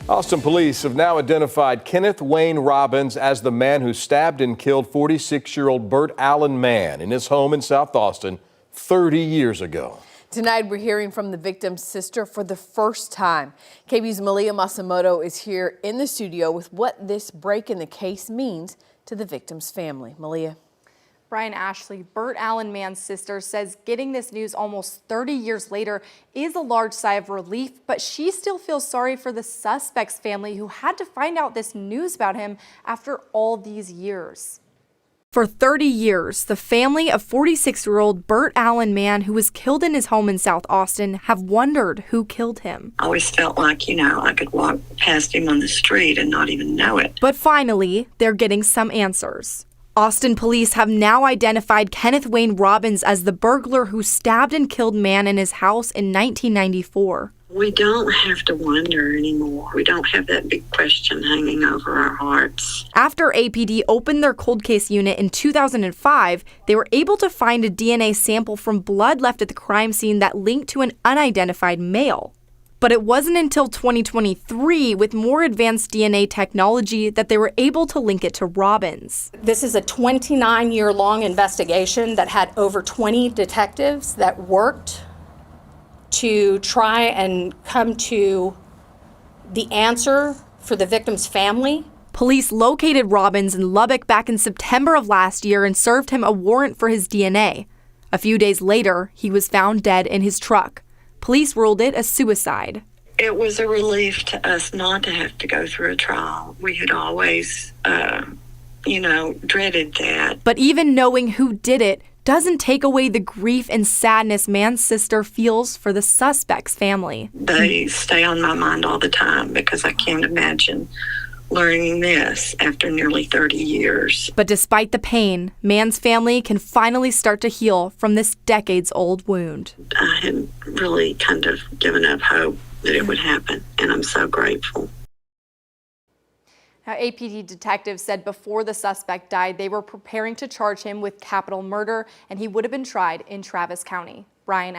Austin police have now identified Kenneth Wayne Robbins as the man who stabbed and killed 46-year-old Bert Allen Mann in his home in South Austin 30 years ago. Tonight, we're hearing from the victim's sister for the first time. KVUE's Malia Masamoto is here in the studio with what this break in the case means to the victim's family. Malia. Brian, Ashley, Bert Allen Mann's sister says getting this news almost 30 years later is a large sigh of relief, but she still feels sorry for the suspect's family who had to find out this news about him after all these years. For 30 years, the family of 46-year-old Bert Allen Mann, who was killed in his home in South Austin, have wondered who killed him. I always felt like, I could walk past him on the street and not even know it. But finally, they're getting some answers. Austin police have now identified Kenneth Wayne Robbins as the burglar who stabbed and killed Mann in his house in 1994. We don't have to wonder anymore. We don't have that big question hanging over our hearts. After APD opened their cold case unit in 2005, they were able to find a DNA sample from blood left at the crime scene that linked to an unidentified male. But it wasn't until 2023, with more advanced DNA technology, that they were able to link it to Robbins. This is a 29-year-long investigation that had over 20 detectives that worked to try and come to the answer for the victim's family. Police located Robbins in Lubbock back in September of last year and served him a warrant for his DNA. A few days later, he was found dead in his truck. Police ruled it a suicide. It was a relief to us not to have to go through a trial. We had always, dreaded that. But even knowing who did it doesn't take away the grief and sadness Mann's sister feels for the suspect's family. They stay on my mind all the time because I can't imagine learning this after nearly 30 years. But despite the pain, Mann's family can finally start to heal from this decades-old wound. I had really kind of given up hope that it would happen, and I'm so grateful. Now, APD detectives said before the suspect died, they were preparing to charge him with capital murder, and he would have been tried in Travis County. Brian,